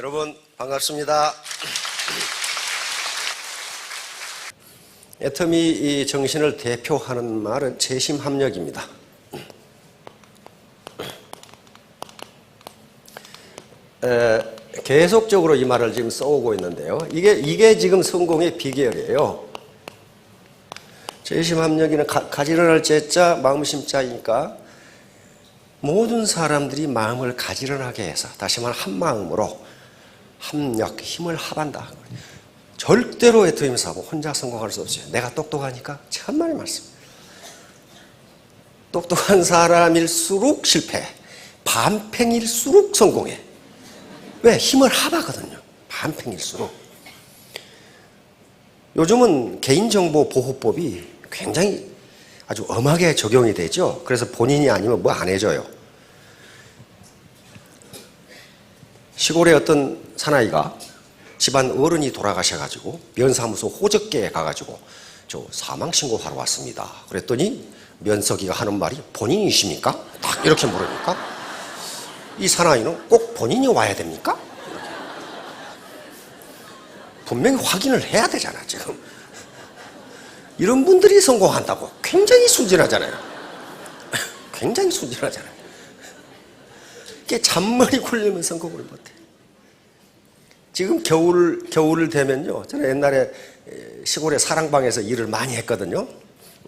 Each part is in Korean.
여러분 반갑습니다. 애터미 정신을 대표하는 말은 재심합력입니다. 계속적으로 이 말을 지금 써오고 있는데요. 이게 지금 성공의 비결이에요. 재심합력이는 가지런할 재자 마음심자이니까 모든 사람들이 마음을 가지런하게 해서, 다시 말하면 한 마음으로 합력, 힘을 합한다. 절대로 애터미 사고 혼자 성공할 수 없어요. 내가 똑똑하니까 천만의 말씀. 똑똑한 사람일수록 실패해. 반팽일수록 성공해. 왜? 힘을 합하거든요. 반팽일수록. 요즘은 개인정보보호법이 굉장히 아주 엄하게 적용이 되죠. 그래서 본인이 아니면 뭐 안 해줘요. 시골의 어떤 사나이가 집안 어른이 돌아가셔가지고 면사무소 호적계에 가가지고 저 사망신고하러 왔습니다. 그랬더니 면석이가 하는 말이 본인이십니까? 딱 이렇게 물으니까 이 사나이는 꼭 본인이 와야 됩니까? 분명히 확인을 해야 되잖아 지금. 이런 분들이 성공한다고. 굉장히 순진하잖아요. 굉장히 순진하잖아요. 이게 잔머리 굴리면 성공을 못해. 지금 겨울 되면요. 저는 옛날에 시골의 사랑방에서 일을 많이 했거든요.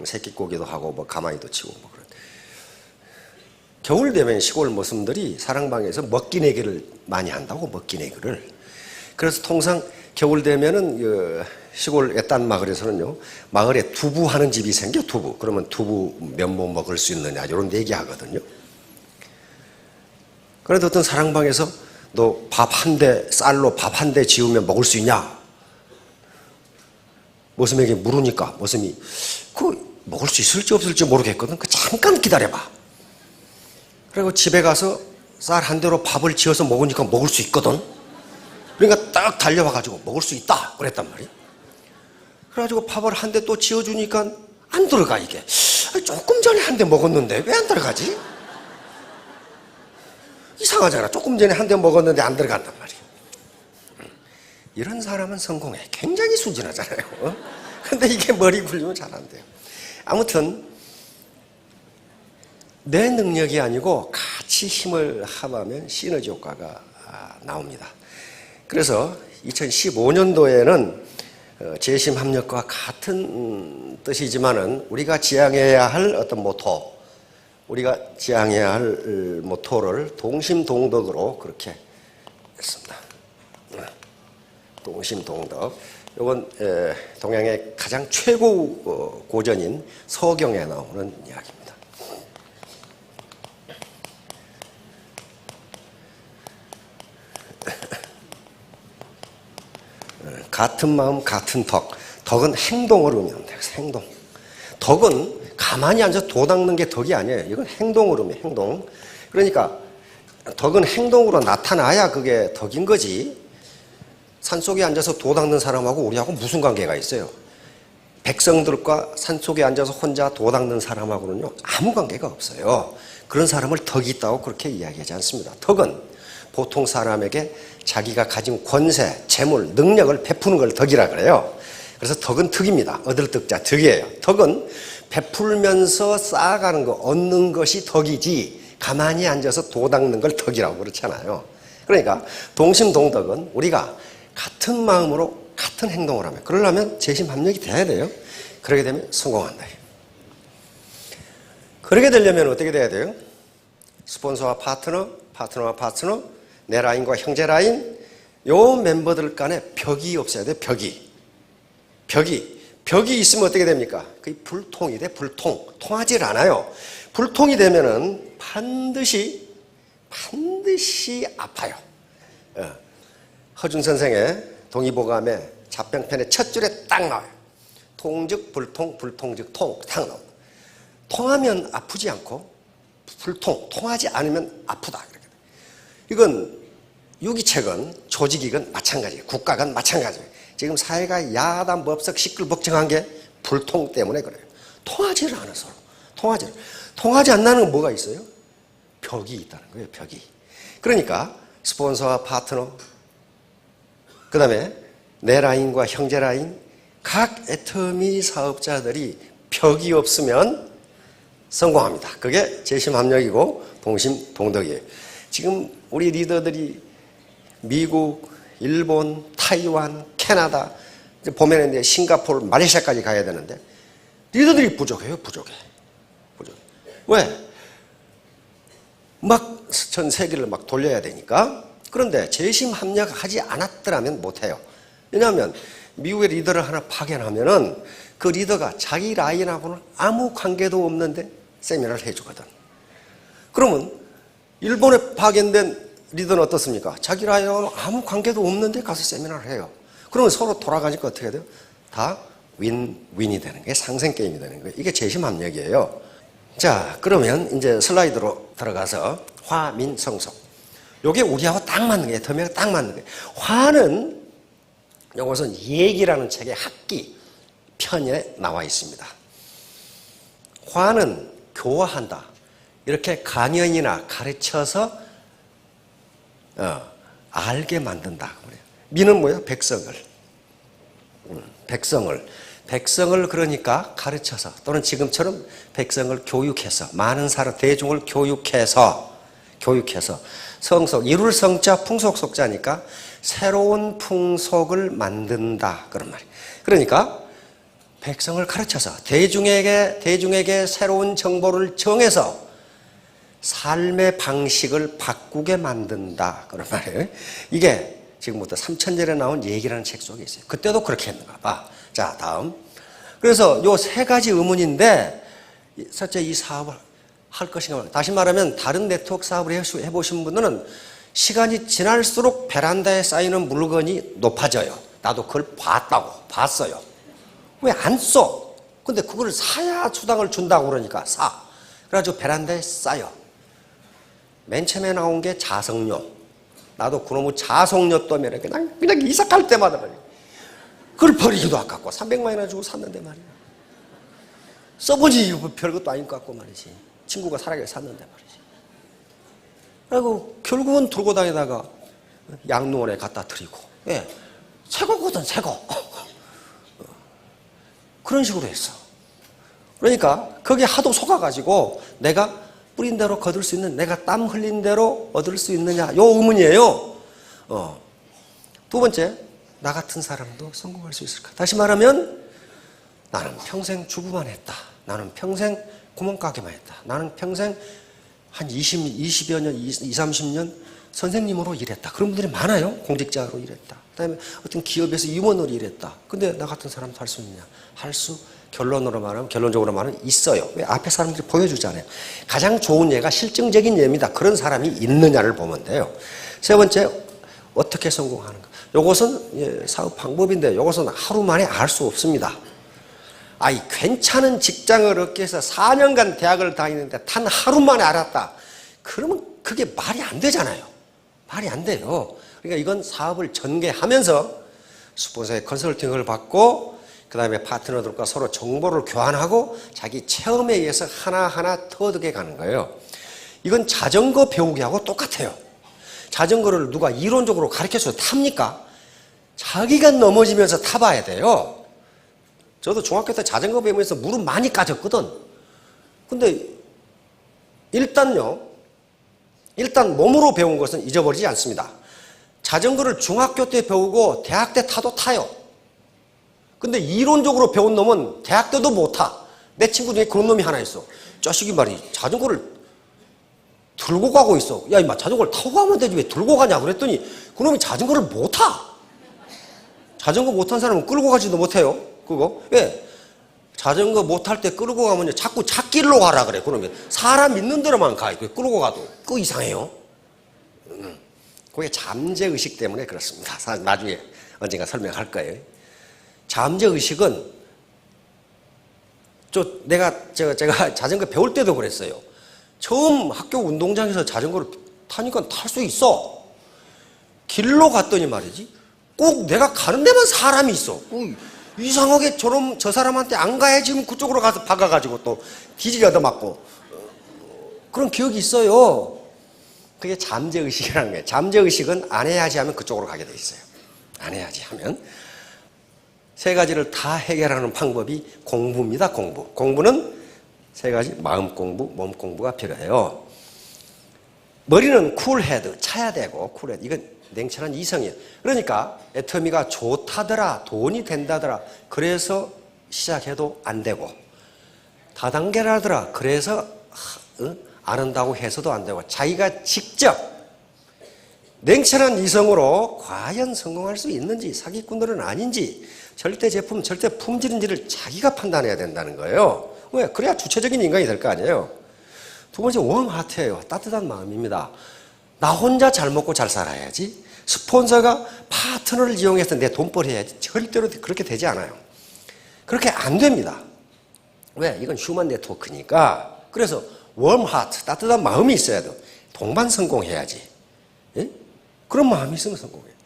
새끼고기도 하고 뭐 가마니도 치고 뭐 그런. 겨울 되면 시골 모습들이 사랑방에서 먹기내기를 많이 한다고. 먹기내기를. 그래서 통상 겨울 되면은 시골 애딴 마을에서는요, 마을에 두부하는 집이 생겨. 두부. 그러면 두부 면모 먹을 수 있느냐 이런 얘기 하거든요. 그런데 어떤 사랑방에서 너 밥 한 대, 쌀로 밥 한 대 지으면 먹을 수 있냐? 모슴에게 물으니까 모슴이 먹을 수 있을지 없을지 모르겠거든. 잠깐 기다려봐. 그리고 집에 가서 쌀 한 대로 밥을 지어서 먹으니까 먹을 수 있거든. 그러니까 딱 달려와가지고 먹을 수 있다 그랬단 말이야. 그래가지고 밥을 한 대 또 지어주니까 안 들어가 이게. 조금 전에 한 대 먹었는데 왜 안 들어가지? 이상하잖아. 조금 전에 한 대 먹었는데 안 들어간단 말이야. 이런 사람은 성공해. 굉장히 순진하잖아요. 근데 이게 머리 굴리면 잘 안 돼요. 아무튼 내 능력이 아니고 같이 힘을 합하면 시너지 효과가 나옵니다. 그래서 2015년도에는 재심합력과 같은 뜻이지만은 우리가 지향해야 할 어떤 모토, 우리가 지향해야 할 모토를 동심동덕으로 그렇게 했습니다. 동심동덕. 이건 동양의 가장 최고 고전인 서경에 나오는 이야기입니다. 같은 마음 같은 덕. 덕은 행동을 의미합니다. 행동. 덕은 가만히 앉아서 도 닦는 게 덕이 아니에요. 이건 행동을 의미해요. 행동. 그러니까 덕은 행동으로 나타나야 그게 덕인 거지. 산속에 앉아서 도 닦는 사람하고 우리하고 무슨 관계가 있어요? 백성들과 산속에 앉아서 혼자 도 닦는 사람하고는요 아무 관계가 없어요. 그런 사람을 덕이 있다고 그렇게 이야기하지 않습니다. 덕은 보통 사람에게 자기가 가진 권세, 재물, 능력을 베푸는 걸 덕이라 그래요. 그래서 덕은 덕입니다. 얻을 덕자 덕이에요. 덕은 베풀면서 쌓아가는 거, 얻는 것이 덕이지 가만히 앉아서 도 닦는 걸 덕이라고 그렇잖아요. 그러니까 동심동덕은 우리가 같은 마음으로 같은 행동을 하면, 그러려면 재심합력이 돼야 돼요. 그러게 되면 성공한다. 그러게 되려면 어떻게 돼야 돼요? 스폰서와 파트너, 파트너와 파트너, 내 라인과 형제 라인, 요 멤버들 간에 벽이 없어야 돼요. 벽이 있으면 어떻게 됩니까? 그게 불통이 돼. 불통. 통하질 않아요. 불통이 되면은 반드시 아파요. 허준 선생의 동의보감의 잡병편의 첫 줄에 딱 나와요. 통즉 불통, 불통즉 통, 딱 나옵니다. 통하면 아프지 않고 통하지 않으면 아프다. 이건 유기체건 조직이건 마찬가지예요. 국가건 마찬가지예요. 지금 사회가 야단법석 시끌벅적한 게 불통 때문에 그래요. 통하지를 않아 서로. 통하지 않는 건 뭐가 있어요? 벽이 있다는 거예요. 벽이. 그러니까 스폰서와 파트너, 그 다음에 내 라인과 형제 라인, 각 애터미 사업자들이 벽이 없으면 성공합니다. 그게 재심합력이고 동심 동덕이에요. 지금 우리 리더들이 미국, 일본, 타이완, 캐나다, 보면 이제 싱가포르, 말레이시아까지 가야 되는데 리더들이 부족해요. 부족해. 왜? 막 전 세계를 막 돌려야 되니까. 그런데 재심 합력하지 않았더라면 못해요. 왜냐하면 미국의 리더를 하나 파견하면은 그 리더가 자기 라인하고는 아무 관계도 없는데 세미나를 해주거든. 그러면 일본에 파견된 리더는 어떻습니까? 자기 라인하고는 아무 관계도 없는데 가서 세미나를 해요. 그러면 서로 돌아가니까 어떻게 돼요? 다 윈윈이 되는 거예요. 상생 게임이 되는 거예요. 이게 재심 합력이에요. 자, 그러면 이제 슬라이드로 들어가서 화민성속. 요게 우리하고 딱 맞는 거예요. 터미하고 딱 맞는 거예요. 화는 이것은 얘기라는 책의 학기 편에 나와 있습니다. 화는 교화한다. 이렇게 강연이나 가르쳐서 알게 만든다. 미는 뭐예요? 백성을. 백성을 그러니까 가르쳐서 또는 지금처럼 백성을 교육해서 많은 사람 대중을 교육해서 성속 이룰 성자 풍속 속자니까 새로운 풍속을 만든다 그런 말이에요. 그러니까 백성을 가르쳐서 대중에게 새로운 정보를 정해서 삶의 방식을 바꾸게 만든다 그런 말이에요. 이게 지금부터 3000년에 나온 얘기라는 책 속에 있어요. 그때도 그렇게 했는가 봐. 자, 다음. 그래서 요 세 가지 의문인데, 실제 이 사업을 할 것인가. 다시 말하면, 다른 네트워크 사업을 해보신 분들은 시간이 지날수록 베란다에 쌓이는 물건이 높아져요. 나도 그걸 봤어요. 왜 안 써? 근데 그걸 사야 수당을 준다고 그러니까 사. 그래가지고 베란다에 쌓여. 맨 처음에 나온 게 자석료. 나도 그놈의 자석료 때문에 그냥 이삭할 때마다 말이야. 그걸 버리기도 아깝고 300만 원이나 주고 샀는데 말이야. 써보지 별것도 아닌 것 같고 말이지. 친구가 살아게 샀는데 말이지. 그리고 결국은 들고 다니다가 양로원에 갖다 드리고. 예, 새거거든 새거. 그런 식으로 했어. 그러니까 거기에 하도 속아가지고 내가 뿌린 대로 거둘 수 있는, 내가 땀 흘린 대로 얻을 수 있느냐, 요 의문이에요. 두 번째, 나 같은 사람도 성공할 수 있을까? 다시 말하면 나는 평생 주부만 했다. 나는 평생 구멍가게만 했다. 나는 평생 한 20여 년, 20, 30년 선생님으로 일했다. 그런 분들이 많아요. 공직자로 일했다. 그다음에 어떤 기업에서 임원으로 일했다. 근데 나 같은 사람도 할 수 있느냐? 결론적으로 말하면 있어요. 왜? 앞에 사람들이 보여주잖아요. 가장 좋은 예가 실증적인 예입니다. 그런 사람이 있느냐를 보면 돼요. 세 번째, 어떻게 성공하는가? 이것은 사업 방법인데 이것은 하루 만에 알 수 없습니다. 괜찮은 직장을 얻기 위해서 4년간 대학을 다니는데 단 하루 만에 알았다. 그러면 그게 말이 안 되잖아요. 말이 안 돼요. 그러니까 이건 사업을 전개하면서 스폰서의 컨설팅을 받고 그 다음에 파트너들과 서로 정보를 교환하고 자기 체험에 의해서 하나하나 터득해 가는 거예요. 이건 자전거 배우기 하고 똑같아요. 자전거를 누가 이론적으로 가르쳐서 탑니까? 자기가 넘어지면서 타봐야 돼요. 저도 중학교 때 자전거 배우면서 무릎 많이 까졌거든. 근데 일단 몸으로 배운 것은 잊어버리지 않습니다. 자전거를 중학교 때 배우고 대학 때 타도 타요. 근데 이론적으로 배운 놈은 대학 때도 못 타. 내 친구 중에 그런 놈이 하나 있어. 자식이 말이 자전거를 들고 가고 있어. 야, 임마, 자전거를 타고 가면 되지 왜 들고 가냐 그랬더니 그놈이 자전거를 못 타. 자전거 못 탄 사람은 끌고 가지도 못해요. 그거. 왜? 자전거 못 탈 때 끌고 가면 자꾸 찻길로 가라 그래. 그러면 사람 있는 데로만 가. 끌고 가도. 그거 이상해요. 그게 잠재의식 때문에 그렇습니다. 나중에 언젠가 설명할 거예요. 잠재의식은 제가 자전거 배울 때도 그랬어요. 처음 학교 운동장에서 자전거를 타니까 탈 수 있어. 길로 갔더니 말이지. 꼭 내가 가는 데만 사람이 있어. 이상하게 저 사람한테 안 가야 지금 그쪽으로 가서 박아가지고 또 뒤지게 얻어맞고. 그런 기억이 있어요. 그게 잠재의식이라는 거예요. 잠재의식은 안 해야지 하면 그쪽으로 가게 돼 있어요. 안 해야지 하면 세 가지를 다 해결하는 방법이 공부입니다. 공부는 세 가지, 마음 공부, 몸 공부가 필요해요. 머리는 쿨헤드, 차야 되고, 쿨헤드. 이건 냉철한 이성이에요. 그러니까 애터미가 좋다더라, 돈이 된다더라, 그래서 시작해도 안 되고, 다단계라더라, 그래서 안 한다고 해서도 안 되고, 자기가 직접 냉철한 이성으로 과연 성공할 수 있는지, 사기꾼들은 아닌지, 절대 제품, 절대 품질인지를 자기가 판단해야 된다는 거예요. 왜? 그래야 주체적인 인간이 될 거 아니에요. 두 번째, 웜하트예요. 따뜻한 마음입니다. 나 혼자 잘 먹고 잘 살아야지. 스폰서가 파트너를 이용해서 내 돈벌이 해야지. 절대로 그렇게 되지 않아요. 그렇게 안 됩니다. 왜? 이건 휴먼 네트워크니까. 그래서 웜하트, 따뜻한 마음이 있어야 돼요. 동반 성공해야지. 예? 그런 마음이 있으면 성공해요.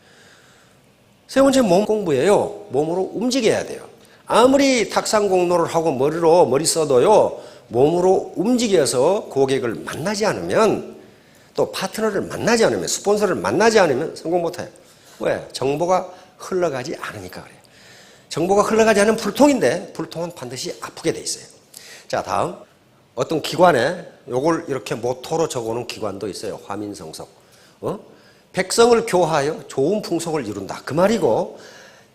세 번째, 몸 공부예요. 몸으로 움직여야 돼요. 아무리 탁상공로를 하고 머리 써도요, 몸으로 움직여서 고객을 만나지 않으면, 또 파트너를 만나지 않으면, 스폰서를 만나지 않으면 성공 못해요. 왜? 정보가 흘러가지 않으니까 그래요. 정보가 흘러가지 않은 불통인데, 불통은 반드시 아프게 돼 있어요. 자, 다음. 어떤 기관에 요걸 이렇게 모토로 적어놓은 기관도 있어요. 화민성속. 백성을 교화하여 좋은 풍속을 이룬다. 그 말이고,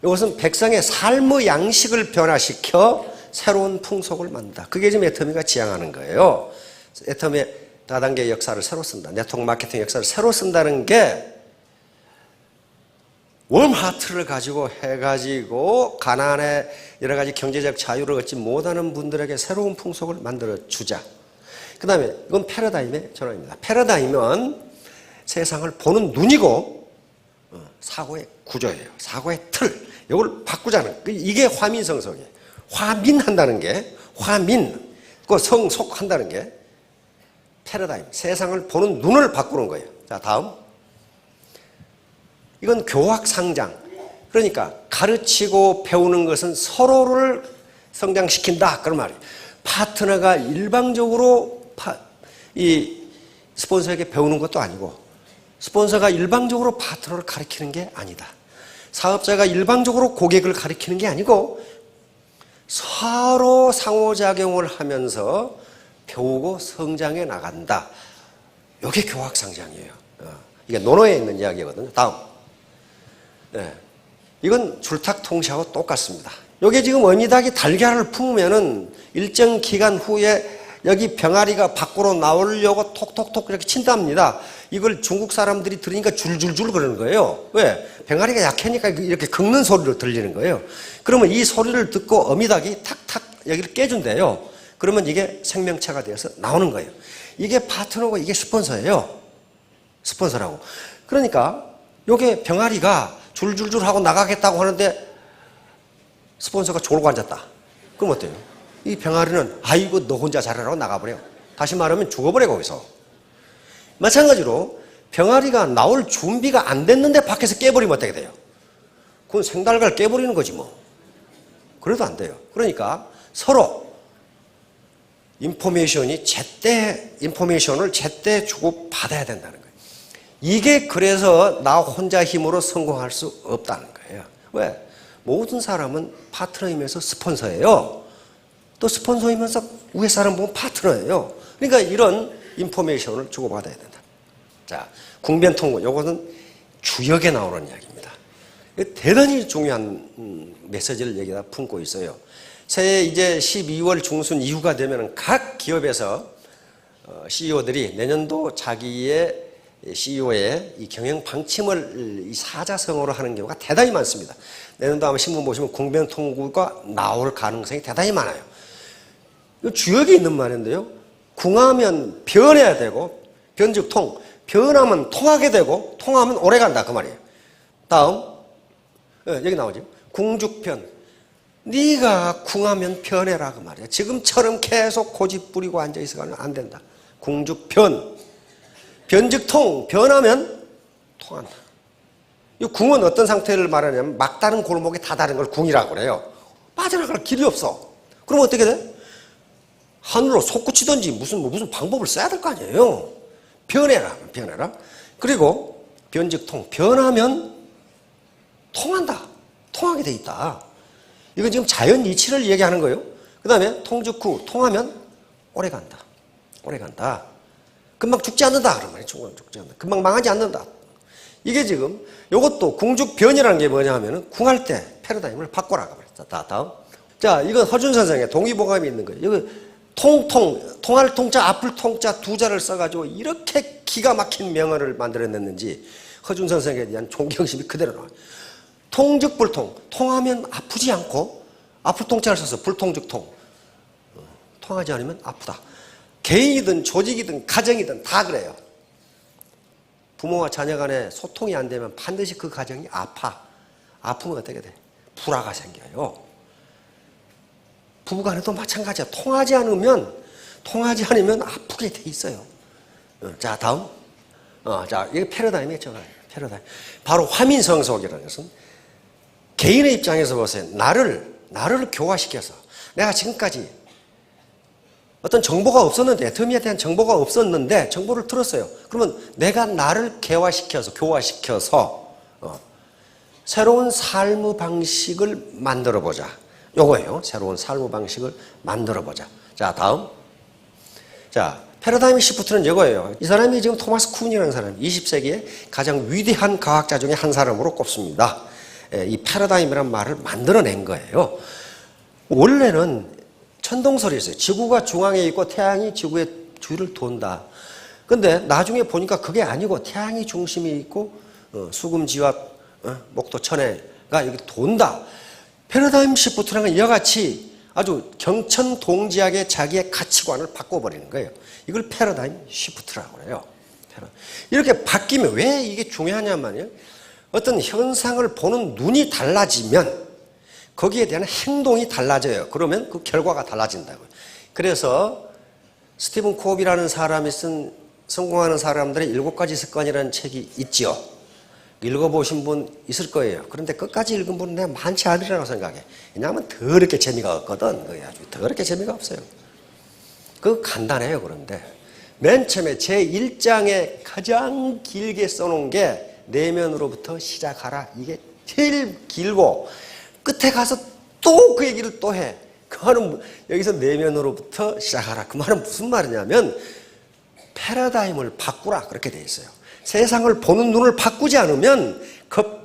이것은 백성의 삶의 양식을 변화시켜 새로운 풍속을 만든다. 그게 지금 애터미가 지향하는 거예요. 애터미의 다단계 역사를 새로 쓴다. 네트워크 마케팅 역사를 새로 쓴다는 게 웜하트를 가지고 해가지고 가난에 여러 가지 경제적 자유를 얻지 못하는 분들에게 새로운 풍속을 만들어 주자. 그 다음에 이건 패러다임의 전환입니다. 패러다임은 세상을 보는 눈이고 사고의 구조예요. 사고의 틀. 이걸 바꾸자는, 이게 화민성속이에요. 화민한다는 게, 그 성속한다는 게 패러다임, 세상을 보는 눈을 바꾸는 거예요. 자, 다음. 이건 교학상장. 그러니까 가르치고 배우는 것은 서로를 성장시킨다. 그런 말이에요. 파트너가 일방적으로 이 스폰서에게 배우는 것도 아니고, 스폰서가 일방적으로 파트너를 가르치는 게 아니다. 사업자가 일방적으로 고객을 가르치는 게 아니고 서로 상호작용을 하면서 배우고 성장해 나간다. 이게 교학상장이에요. 이게 논어에 있는 이야기거든요. 다음. 네. 이건 줄탁통시하고 똑같습니다. 이게 지금 어미닭이 달걀을 품으면은 일정 기간 후에 여기 병아리가 밖으로 나오려고 톡톡톡 이렇게 친답니다. 이걸 중국 사람들이 들으니까 줄줄줄 그러는 거예요. 왜? 병아리가 약하니까 이렇게 긁는 소리로 들리는 거예요. 그러면 이 소리를 듣고 어미닭이 탁탁 여기를 깨준대요. 그러면 이게 생명체가 되어서 나오는 거예요. 이게 파트너고 이게 스폰서예요. 스폰서라고. 그러니까 이게 병아리가 줄줄줄 하고 나가겠다고 하는데 스폰서가 졸고 앉았다. 그럼 어때요? 이 병아리는 아이고 너 혼자 잘하라고 나가버려. 다시 말하면 죽어버려 거기서. 마찬가지로 병아리가 나올 준비가 안 됐는데 밖에서 깨버리면 어떻게 돼요? 그건 생달걀 깨버리는 거지 뭐. 그래도 안 돼요. 그러니까 서로 인포메이션을 제때 주고 받아야 된다는 거예요. 이게 그래서 나 혼자 힘으로 성공할 수 없다는 거예요. 왜? 모든 사람은 파트너이면서 스폰서예요. 또 스폰서이면서 위에 사람 보면 파트너예요. 그러니까 이런 인포메이션을 주고받아야 된다. 자, 궁변통고. 요거는 주역에 나오는 이야기입니다. 대단히 중요한 메시지를 여기다 품고 있어요. 새해 이제 12월 중순 이후가 되면 각 기업에서 CEO들이 내년도 자기의 CEO의 이 경영 방침을 이 사자성어로 하는 경우가 대단히 많습니다. 내년도 아마 신문 보시면 궁변통구가 나올 가능성이 대단히 많아요. 주역이 있는 말인데요. 궁하면 변해야 되고, 변즉 통, 변하면 통하게 되고, 통하면 오래 간다. 그 말이에요. 다음, 여기 나오죠. 궁죽변. 네가 궁하면 변해라. 그 말이에요. 지금처럼 계속 고집 부리고 앉아있어가면 안 된다. 궁죽변. 변즉 통, 변하면 통한다. 이 궁은 어떤 상태를 말하냐면 막다른 골목이 다 다른 걸 궁이라고 그래요. 빠져나갈 길이 없어. 그럼 어떻게 돼? 하늘로 솟구치든지 무슨 방법을 써야 될 거 아니에요. 변해라. 그리고 변즉 통, 변하면 통한다. 통하게 돼 있다. 이건 지금 자연 이치를 얘기하는 거예요. 그 다음에 통즉후 통하면 오래 간다. 오래 간다. 금방 죽지 않는다. 그런 말이에요. 죽지 않는다. 금방 망하지 않는다. 이게 지금 이것도 궁죽변이라는 게 뭐냐 하면은 궁할 때 패러다임을 바꿔라. 자, 다음. 자, 이건 허준 선생의 동의보감이 있는 거예요. 이거 통할 통자, 아플 통자 두 자를 써가지고 이렇게 기가 막힌 명언을 만들어냈는지 허준 선생에 대한 존경심이 그대로 나와요. 통즉불통. 통하면 아프지 않고 아플 통자를 써서 불통즉통. 통하지 않으면 아프다. 개인이든 조직이든 가정이든 다 그래요. 부모와 자녀 간에 소통이 안 되면 반드시 그 가정이 아파. 아프면 어떻게 돼? 불화가 생겨요. 부부 간에도 마찬가지야. 통하지 않으면 아프게 돼 있어요. 자, 다음. 자, 이게 패러다임이죠. 패러다임. 바로 화민성속이라는 것은 개인의 입장에서 보세요. 나를 교화시켜서 내가 지금까지 어떤 정보가 없었는데, 애터미에 대한 정보가 없었는데 정보를 들었어요. 그러면 내가 나를 교화시켜서 새로운 삶의 방식을 만들어보자. 요거예요. 새로운 삶의 방식을 만들어보자. 자, 다음. 자, 패러다임 시프트는 이거예요. 이 사람이 지금 토마스 쿤이라는 사람, 20세기의 가장 위대한 과학자 중에 한 사람으로 꼽습니다. 이 패러다임이라는 말을 만들어낸 거예요. 원래는 천동설이었어요. 지구가 중앙에 있고 태양이 지구의 주위를 돈다. 근데 나중에 보니까 그게 아니고 태양이 중심이 있고 수금지와 목도 천해가 이렇게 돈다. 패러다임 시프트라는 건 이와 같이 아주 경천동지하게 자기의 가치관을 바꿔버리는 거예요. 이걸 패러다임 시프트라고 해요. 이렇게 바뀌면 왜 이게 중요하냐면요. 어떤 현상을 보는 눈이 달라지면 거기에 대한 행동이 달라져요. 그러면 그 결과가 달라진다고요. 그래서 스티븐 코비라는 사람이 쓴 성공하는 사람들의 7가지 습관이라는 책이 있죠. 읽어보신 분 있을 거예요. 그런데 끝까지 읽은 분은 내가 많지 않으리라고 생각해. 왜냐하면 더럽게 재미가 없거든. 그게 아주 더럽게 재미가 없어요. 그거 간단해요. 그런데 맨 처음에 제1장에 가장 길게 써놓은 게 내면으로부터 시작하라. 이게 제일 길고 끝에 가서 또 그 얘기를 또 해. 그 말은 여기서 내면으로부터 시작하라. 그 말은 무슨 말이냐면 패러다임을 바꾸라. 그렇게 돼 있어요. 세상을 보는 눈을 바꾸지 않으면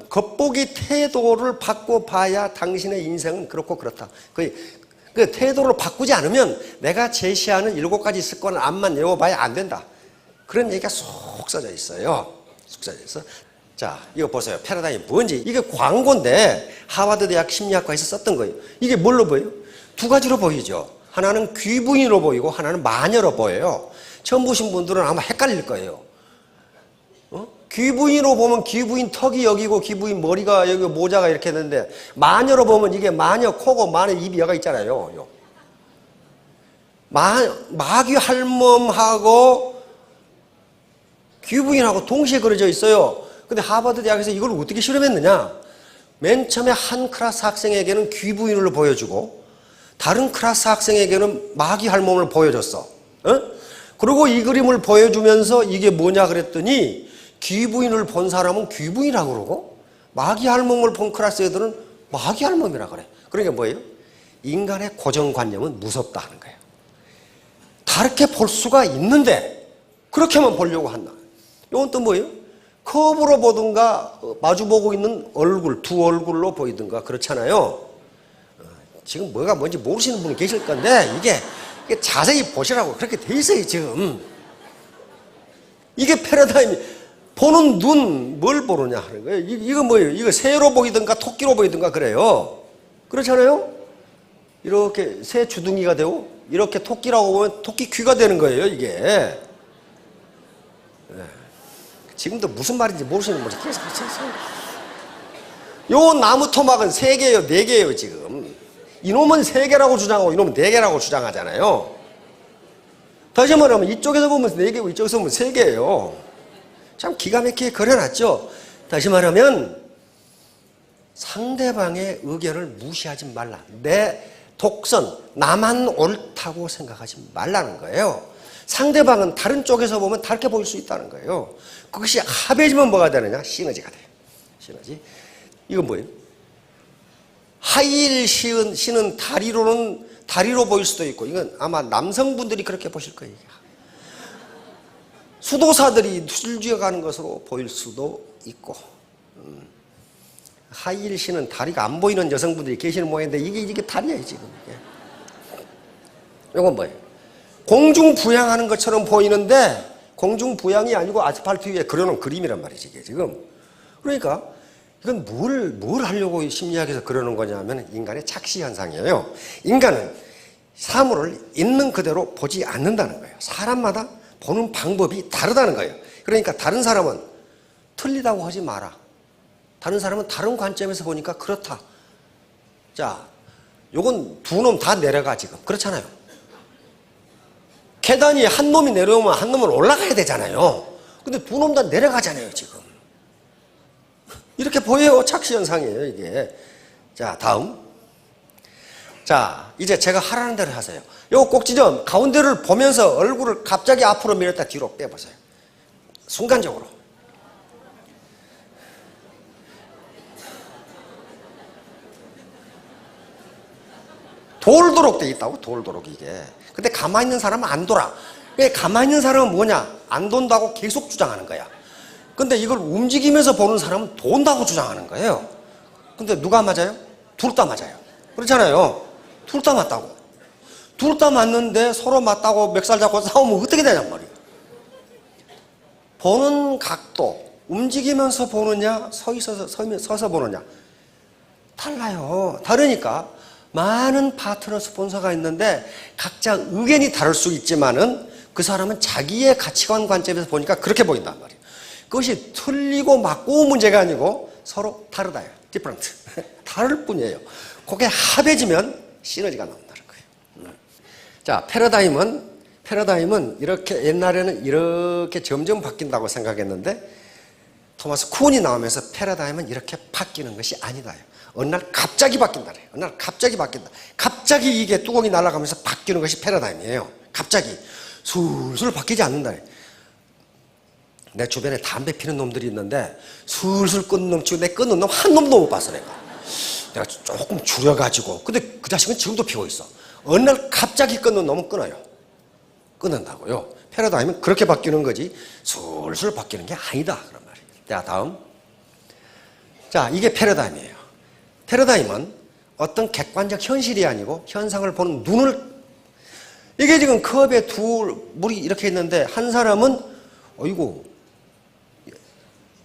겉보기 태도를 바꿔봐야 당신의 인생은 그렇고 그렇다. 그 태도를 바꾸지 않으면 내가 제시하는 7가지 습관을 암만 외워봐야 안 된다. 그런 얘기가 쏙 써져 있어요. 쏙 써져 있어. 자, 이거 보세요. 패러다임이 뭔지. 이게 광고인데 하버드 대학 심리학과에서 썼던 거예요. 이게 뭘로 보여요? 2가지로 보이죠. 하나는 귀부인으로 보이고 하나는 마녀로 보여요. 처음 보신 분들은 아마 헷갈릴 거예요. 귀부인으로 보면 귀부인 턱이 여기고 귀부인 머리가 여기 모자가 이렇게 있는데 마녀로 보면 이게 마녀 코고 마녀 입이 여가 있잖아요. 마귀 할멈하고 귀부인하고 동시에 그려져 있어요. 근데 하버드 대학에서 이걸 어떻게 실험했느냐? 맨 처음에 한 클래스 학생에게는 귀부인을 보여주고 다른 클래스 학생에게는 마귀 할멈을 보여줬어. 그리고 이 그림을 보여주면서 이게 뭐냐 그랬더니 귀부인을 본 사람은 귀부인이라고 그러고 마귀 할멈을 본 클래스 애들은 마귀 할멈이라고 그래. 그러니까 뭐예요? 인간의 고정관념은 무섭다 하는 거예요. 다르게 볼 수가 있는데 그렇게만 보려고 한다. 이건 또 뭐예요? 컵으로 보든가 마주보고 있는 얼굴, 두 얼굴로 보이든가 그렇잖아요. 지금 뭐가 뭔지 모르시는 분이 계실 건데 이게 자세히 보시라고 그렇게 돼 있어요 지금. 이게 패러다임이 보는 눈 뭘 보느냐 하는 거예요. 이거 뭐예요? 이거 새로 보이든가 토끼로 보이든가 그래요. 그렇잖아요. 이렇게 새 주둥이가 되고 이렇게 토끼라고 보면 토끼 귀가 되는 거예요 이게. 지금도 무슨 말인지 모르시는 분이 계속 있어요. 요 나무 토막은 3개예요, 4개예요 지금. 이놈은 3개라고 주장하고 이놈은 4개라고 주장하잖아요. 다시 말하면 이쪽에서 보면 4개고 이쪽에서 보면 3개예요. 참 기가 막히게 그려놨죠. 다시 말하면 상대방의 의견을 무시하지 말라. 내 독선, 나만 옳다고 생각하지 말라는 거예요. 상대방은 다른 쪽에서 보면 다르게 보일 수 있다는 거예요. 그것이 합해지면 뭐가 되느냐? 시너지가 돼요. 시너지. 이건 뭐예요? 하이힐 신은 다리로 보일 수도 있고, 이건 아마 남성분들이 그렇게 보실 거예요. 수도사들이 술쥐어 가는 것으로 보일 수도 있고, 하이힐 신은 다리가 안 보이는 여성분들이 계시는 모양인데, 이게 다리예요, 지금. 이건 뭐예요? 공중부양하는 것처럼 보이는데, 공중부양이 아니고 아스팔트 위에 그려놓은 그림이란 말이지, 이게 지금. 그러니까, 이건 뭘 하려고 심리학에서 그러는 거냐면 인간의 착시 현상이에요. 인간은 사물을 있는 그대로 보지 않는다는 거예요. 사람마다 보는 방법이 다르다는 거예요. 그러니까 다른 사람은 틀리다고 하지 마라. 다른 사람은 다른 관점에서 보니까 그렇다. 자, 요건 두 놈 다 내려가 지금. 그렇잖아요. 계단이 한 놈이 내려오면 한 놈은 올라가야 되잖아요. 근데 두 놈 다 내려가잖아요, 지금. 이렇게 보여요. 착시 현상이에요, 이게. 자, 다음. 자, 이제 제가 하라는 대로 하세요. 요 꼭지점 가운데를 보면서 얼굴을 갑자기 앞으로 밀었다 뒤로 빼보세요. 순간적으로. 돌도록 돼 있다고, 돌도록 이게. 근데 가만히 있는 사람은 안 돌아. 가만히 있는 사람은 뭐냐? 안 돈다고 계속 주장하는 거야. 근데 이걸 움직이면서 보는 사람은 돈다고 주장하는 거예요. 근데 누가 맞아요? 둘 다 맞아요. 그렇잖아요. 둘 다 맞다고. 둘 다 맞는데 서로 맞다고 멱살 잡고 싸우면 어떻게 되냔 말이에요. 보는 각도, 움직이면서 보느냐, 서서 보느냐. 달라요. 다르니까 많은 파트너 스폰서가 있는데 각자 의견이 다를 수 있지만은 그 사람은 자기의 가치관 관점에서 보니까 그렇게 보인단 말이에요. 그것이 틀리고 맞고 문제가 아니고 서로 다르다요. different. 다를 뿐이에요. 그게 합해지면 시너지가 나온다는 거예요. 자, 패러다임은 이렇게 옛날에는 이렇게 점점 바뀐다고 생각했는데 토마스 쿤이 나오면서 패러다임은 이렇게 바뀌는 것이 아니다요. 어느 날 갑자기 바뀐다. 어느 날 갑자기 바뀐다. 갑자기 이게 뚜껑이 날아가면서 바뀌는 것이 패러다임이에요. 갑자기 술술 바뀌지 않는다. 내 주변에 담배 피는 놈들이 있는데 술술 끊는 놈 치고 내 끊는 놈 한 놈도 못 봤어. 내가 조금 줄여가지고. 근데 그 자식은 지금도 피고 있어. 어느 날 갑자기 끊는 놈은 끊어요. 끊는다고요. 패러다임은 그렇게 바뀌는 거지 술술 바뀌는 게 아니다 그런 말이에요. 자, 다음. 자, 이게 패러다임이에요. 패러다임은 어떤 객관적 현실이 아니고 현상을 보는 눈을, 이게 지금 컵에 물이 이렇게 있는데 한 사람은 어이구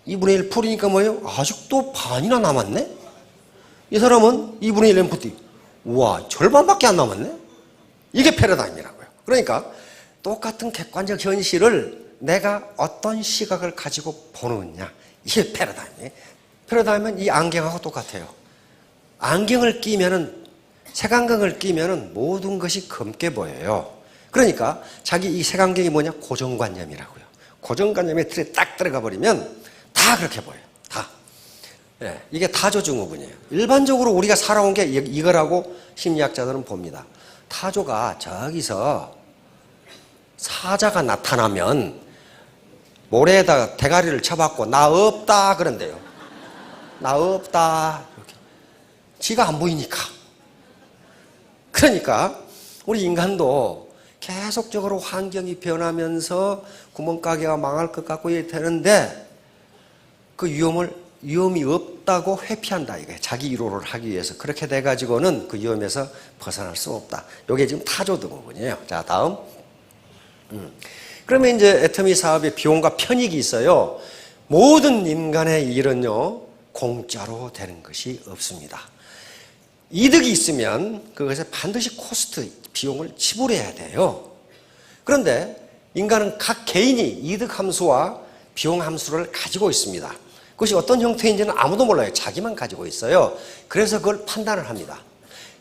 2분의 1 풀이니까 뭐예요? 아직도 반이나 남았네? 이 사람은 2분의 1 엠프티. 우와, 절반밖에 안 남았네? 이게 패러다임이라고요. 그러니까 똑같은 객관적 현실을 내가 어떤 시각을 가지고 보느냐. 이게 패러다임이에요. 패러다임은 이 안경하고 똑같아요. 안경을 끼면은, 색안경을 끼면은 모든 것이 검게 보여요. 그러니까 자기 이 색안경이 뭐냐? 고정관념이라고요. 고정관념의 틀에 딱 들어가 버리면 다 그렇게 보여요. 다. 예, 이게 타조증후군이에요. 일반적으로 우리가 살아온 게 이거라고 심리학자들은 봅니다. 타조가 저기서 사자가 나타나면 모래에다가 대가리를 쳐박고 나 없다 그런대요. 나 없다. 이렇게. 지가 안 보이니까. 그러니까 우리 인간도 계속적으로 환경이 변하면서 구멍가게가 망할 것 같고 이래 되는데 그 위험이 없다고 회피한다 이거예요. 자기 위로를 하기 위해서. 그렇게 돼가지고는 그 위험에서 벗어날 수 없다. 이게 지금 타조증후군이에요. 자, 다음. 그러면 이제 애터미 사업의 비용과 편익이 있어요. 모든 인간의 일은요, 공짜로 되는 것이 없습니다. 이득이 있으면 그것에 반드시 코스트, 비용을 지불해야 돼요. 그런데 인간은 각 개인이 이득 함수와 비용 함수를 가지고 있습니다. 그것이 어떤 형태인지는 아무도 몰라요. 자기만 가지고 있어요. 그래서 그걸 판단을 합니다.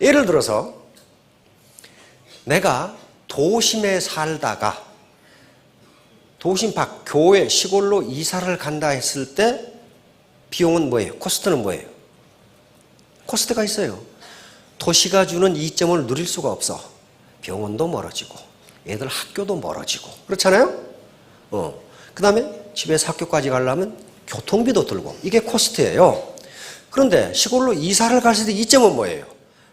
예를 들어서 내가 도심에 살다가 도심 밖 교외 시골로 이사를 간다 했을 때 비용은 뭐예요? 코스트는 뭐예요? 코스트가 있어요. 도시가 주는 이점을 누릴 수가 없어. 병원도 멀어지고 애들 학교도 멀어지고 그렇잖아요? 그 다음에 집에서 학교까지 가려면 교통비도 들고 이게 코스트예요. 그런데 시골로 이사를 갔을 때 이점은 뭐예요?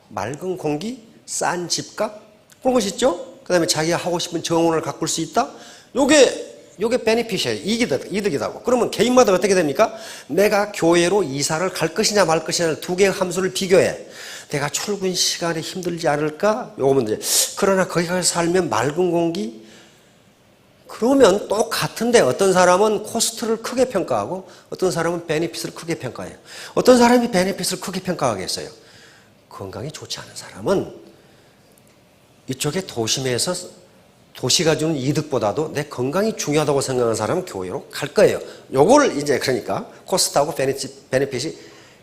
맑은 공기, 싼 집값, 그런 것이 있죠? 그 다음에 자기가 하고 싶은 정원을 가꿀 수 있다? 요게 베네핏이에요. 이득이다고. 그러면 개인마다 어떻게 됩니까? 내가 교회로 이사를 갈 것이냐 말 것이냐를 두 개의 함수를 비교해. 내가 출근 시간에 힘들지 않을까? 요거 문제. 그러나 거기 가서 살면 맑은 공기? 그러면 똑같은데 어떤 사람은 코스트를 크게 평가하고 어떤 사람은 베네핏을 크게 평가해요. 어떤 사람이 베네핏을 크게 평가하겠어요? 건강이 좋지 않은 사람은 이쪽에 도심에서 도시가 주는 이득보다도 내 건강이 중요하다고 생각하는 사람은 교회로 갈 거예요. 요걸 이제 그러니까 코스트하고 베네핏이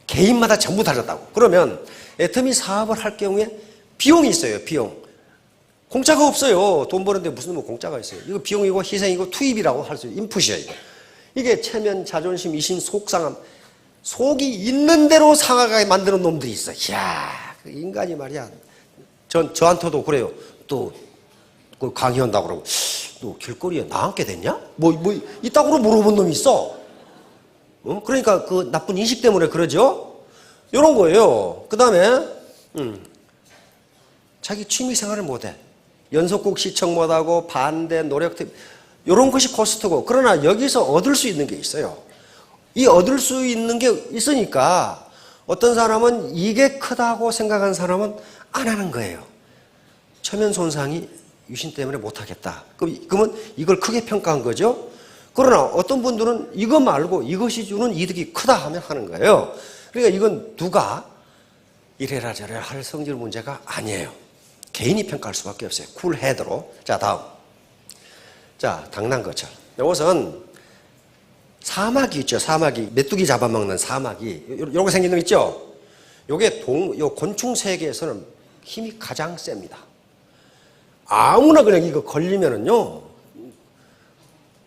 개인마다 전부 다르다고. 그러면 애터미 사업을 할 경우에 비용이 있어요. 비용. 공짜가 없어요. 돈 버는데 무슨 뭐 공짜가 있어요. 이거 비용이고 희생이고 투입이라고 할 수 있어요. 인풋이에요. 이게 체면, 자존심, 이심, 속상함. 속이 있는 대로 상하게 만드는 놈들이 있어. 이야, 그 인간이 말이야. 저한테도 그래요. 또 그 강의한다고 그러고 너 길거리에 나앉게 됐냐? 이따구로 물어본 놈이 있어. 그러니까 그 나쁜 인식 때문에 그러죠. 이런 거예요. 그 다음에 자기 취미 생활을 못해. 연속곡 시청 못하고 반대 노력 이런 것이 코스트고, 그러나 여기서 얻을 수 있는 게 있어요. 이 얻을 수 있는 게 있으니까 어떤 사람은 이게 크다고 생각하는 사람은 안 하는 거예요. 체면 손상이 유신 때문에 못하겠다. 그러면 이걸 크게 평가한 거죠. 그러나 어떤 분들은 이거 말고 이것이 주는 이득이 크다 하면 하는 거예요. 그러니까 이건 누가 이래라 저래라 할 성질 문제가 아니에요. 개인이 평가할 수밖에 없어요. 쿨헤드로. 자, 다음. 자, 당난거철. 이것은 사마귀 있죠. 사마귀. 메뚜기 잡아먹는 사마귀. 이렇게 생긴 놈 있죠. 요게 요 곤충 세계에서는 힘이 가장 셉니다. 아무나 그냥 이거 걸리면은요,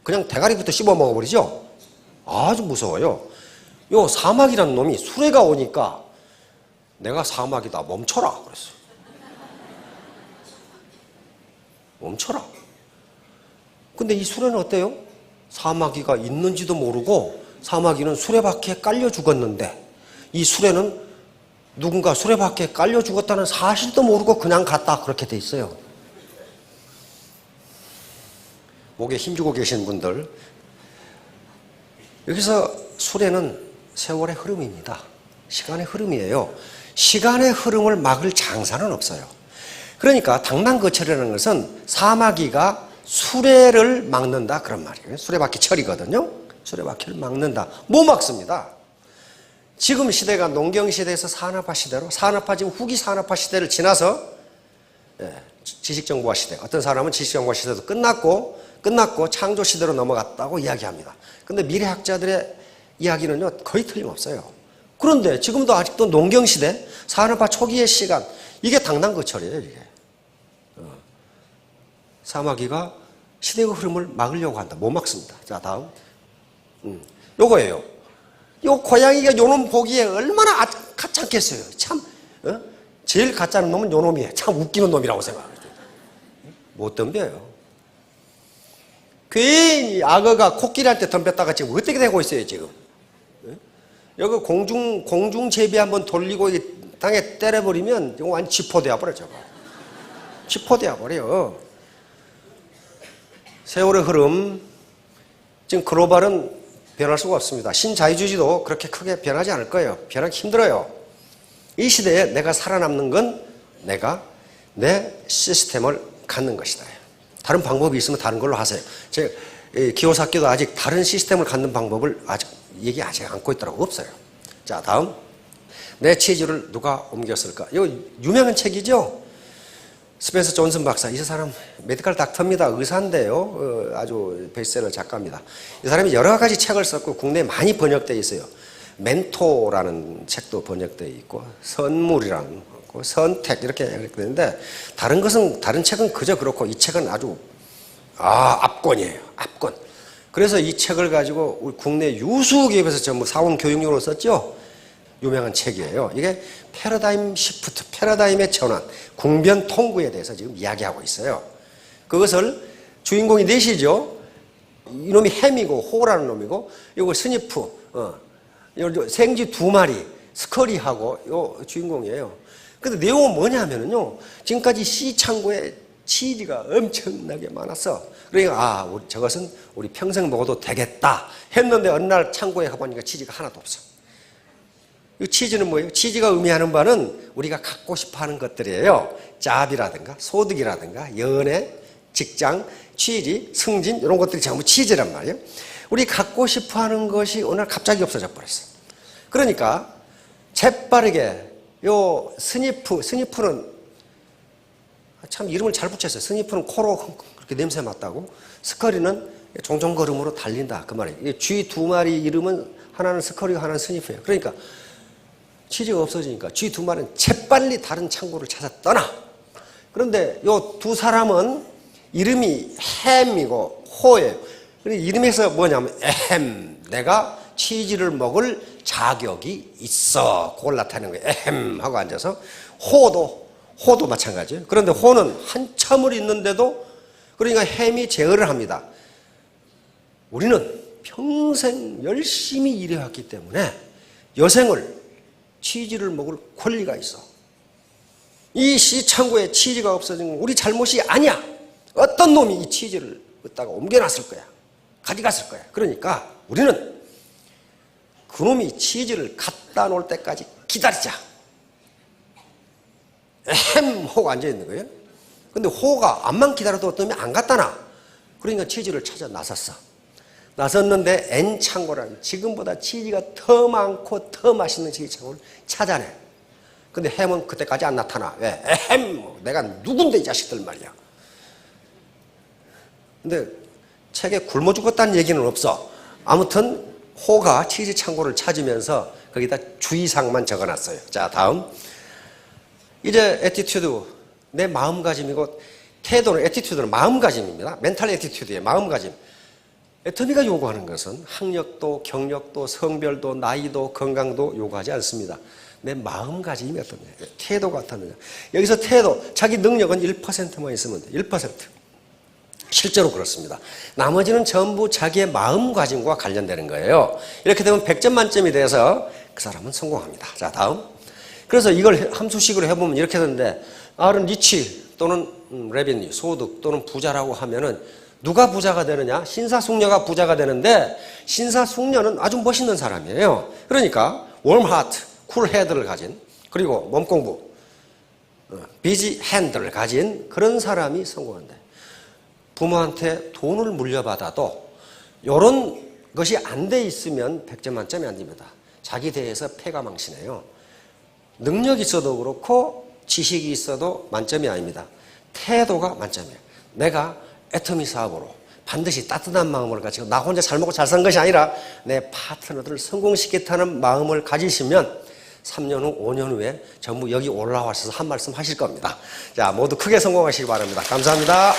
그냥 대가리부터 씹어 먹어버리죠. 아주 무서워요. 요 사마귀라는 놈이 수레가 오니까 내가 사마귀다 멈춰라 그랬어요. 멈춰라. 근데 이 수레는 어때요? 사마귀가 있는지도 모르고 사마귀는 수레바퀴에 깔려 죽었는데 이 수레는 누군가 수레바퀴에 깔려 죽었다는 사실도 모르고 그냥 갔다, 그렇게 돼 있어요. 목에 힘주고 계신 분들, 여기서 수레는 세월의 흐름입니다. 시간의 흐름이에요. 시간의 흐름을 막을 장사는 없어요. 그러니까 당난거철이라는 것은 사마귀가 수레를 막는다 그런 말이에요. 수레바퀴 철이거든요. 수레바퀴를 막는다. 못 막습니다. 지금 시대가 농경시대에서 산업화 시대로, 산업화 지금 후기 산업화 시대를 지나서 지식정보화 시대, 어떤 사람은 지식정보화 시대도 끝났고 창조 시대로 넘어갔다고 이야기합니다. 그런데 미래학자들의 이야기는요 거의 틀림없어요. 그런데 지금도 아직도 농경시대, 산업화 초기의 시간, 이게 당난거철이에요. 이게 사마귀가 시대의 흐름을 막으려고 한다. 못 막습니다. 자, 다음. 요거예요. 요 고양이가 요놈 보기에 얼마나 가짜겠어요. 참, 제일 가짜는 놈은 요 놈이에요. 참 웃기는 놈이라고 생각해요. 못 덤벼요. 괜히 악어가 코끼리한테 덤볐다가 지금 어떻게 되고 있어요, 지금. 여기 공중 제비 한번 돌리고 땅에 때려버리면 이거 완전 지포되어 버려, 저거. 지포되어 버려. 세월의 흐름, 지금 글로벌은 변할 수가 없습니다. 신자유주의도 그렇게 크게 변하지 않을 거예요. 변하기 힘들어요. 이 시대에 내가 살아남는 건 내가 내 시스템을 갖는 것이다. 다른 방법이 있으면 다른 걸로 하세요. 제가 기호사학교도 아직 다른 시스템을 갖는 방법을 아직 얘기하지 않고 있더라고. 없어요. 자, 다음. 내 체질을 누가 옮겼을까? 이거 유명한 책이죠. 스펜서 존슨 박사. 이 사람 메디컬 닥터입니다. 의사인데요. 아주 베스트셀러 작가입니다. 이 사람이 여러 가지 책을 썼고 국내에 많이 번역되어 있어요. 멘토라는 책도 번역되어 있고 선물이라는 거, 선택 이렇게 되는데 다른 책은 그저 그렇고 이 책은 아주 압권이에요. 압권. 그래서 이 책을 가지고 우리 국내 유수 기업에서 전부 사원 교육용으로 썼죠. 유명한 책이에요. 이게 패러다임 시프트, 패러다임의 전환, 궁변 통구에 대해서 지금 이야기하고 있어요. 그것을 주인공이 넷이죠. 이놈이 햄이고 호라는 놈이고, 이거 스니프, 생쥐 2마리, 스커리하고 요 주인공이에요. 근데 내용은 뭐냐면요. 지금까지 C 창고에 치즈가 엄청나게 많았어. 그러니까 저것은 우리 평생 먹어도 되겠다 했는데 어느 날 창고에 가보니까 치즈가 하나도 없어. 이 치즈는 뭐예요? 치즈가 의미하는 바는 우리가 갖고 싶어하는 것들이에요. 잡이라든가 소득이라든가 연애, 직장, 취직, 승진 이런 것들이 전부 치즈란 말이에요. 우리 갖고 싶어하는 것이 어느 날 갑자기 없어져 버렸어. 그러니까 재빠르게 요 스니프는 참 이름을 잘 붙였어요. 스니프는 코로 그렇게 냄새 맡다고, 스커리는 종종걸음으로 달린다 그 말이에요. 쥐 두 마리 이름은 하나는 스커리고 하나는 스니프예요. 그러니까 치즈가 없어지니까 쥐 두 마리는 재빨리 다른 창고를 찾아 떠나. 그런데 요 두 사람은 이름이 햄이고 호예요. 이름에서 뭐냐면 에헴, 내가 치즈를 먹을 자격이 있어. 그걸 나타내는 거예요. 에헴 하고 앉아서. 호도 마찬가지예요. 그런데 호는 한참을 있는데도, 그러니까 햄이 제어를 합니다. 우리는 평생 열심히 일해왔기 때문에 여생을 치즈를 먹을 권리가 있어. 이 시창고에 치즈가 없어진 건 우리 잘못이 아니야. 어떤 놈이 이 치즈를 갖다가 옮겨놨을 거야. 가져갔을 거야. 그러니까 우리는 그놈이 치즈를 갖다 놓을 때까지 기다리자. 호가 앉아있는 거예요. 근데 호가 암만 기다려도 어떤 놈이 안 갖다 놔. 그러니까 치즈를 찾아 나섰어. 나섰는데 N창고라는 지금보다 치즈가 더 많고 더 맛있는 치즈 창고를 찾아내. 근데 햄은 그때까지 안 나타나. 왜? 내가 누군데 이 자식들 말이야. 근데 책에 굶어 죽었다는 얘기는 없어. 아무튼 호가 치즈 창고를 찾으면서 거기다 주의사항만 적어놨어요. 자, 다음. 이제 애티튜드, 내 마음가짐이고, 태도는, 애티튜드는 마음가짐입니다. 멘탈 애티튜드의 마음가짐. 애터미가 요구하는 것은 학력도, 경력도, 성별도, 나이도, 건강도 요구하지 않습니다. 내 마음가짐이 어떠냐, 태도가 어떠느냐. 여기서 태도, 자기 능력은 1%만 있으면 돼. 1%. 실제로 그렇습니다. 나머지는 전부 자기의 마음가짐과 관련되는 거예요. 이렇게 되면 100점 만점이 돼서 그 사람은 성공합니다. 자, 다음. 그래서 이걸 함수식으로 해보면 이렇게 되는데, R은 리치 또는 레비뉴, 소득 또는 부자라고 하면은 누가 부자가 되느냐? 신사숙녀가 부자가 되는데, 신사숙녀는 아주 멋있는 사람이에요. 그러니까 웜 하트, 쿨 헤드를 가진, 그리고 몸공부, 비지 핸드를 가진 그런 사람이 성공한다. 부모한테 돈을 물려받아도 이런 것이 안 돼 있으면 100점 만점이 안 됩니다. 자기 대해서 패가 망신해요. 능력이 있어도 그렇고 지식이 있어도 만점이 아닙니다. 태도가 만점이에요. 내가 애터미 사업으로 반드시 따뜻한 마음을 가지고 나 혼자 잘 먹고 잘 산 것이 아니라 내 파트너들을 성공시키겠다는 마음을 가지시면 3년 후, 5년 후에 전부 여기 올라와서 한 말씀 하실 겁니다. 자, 모두 크게 성공하시기 바랍니다. 감사합니다.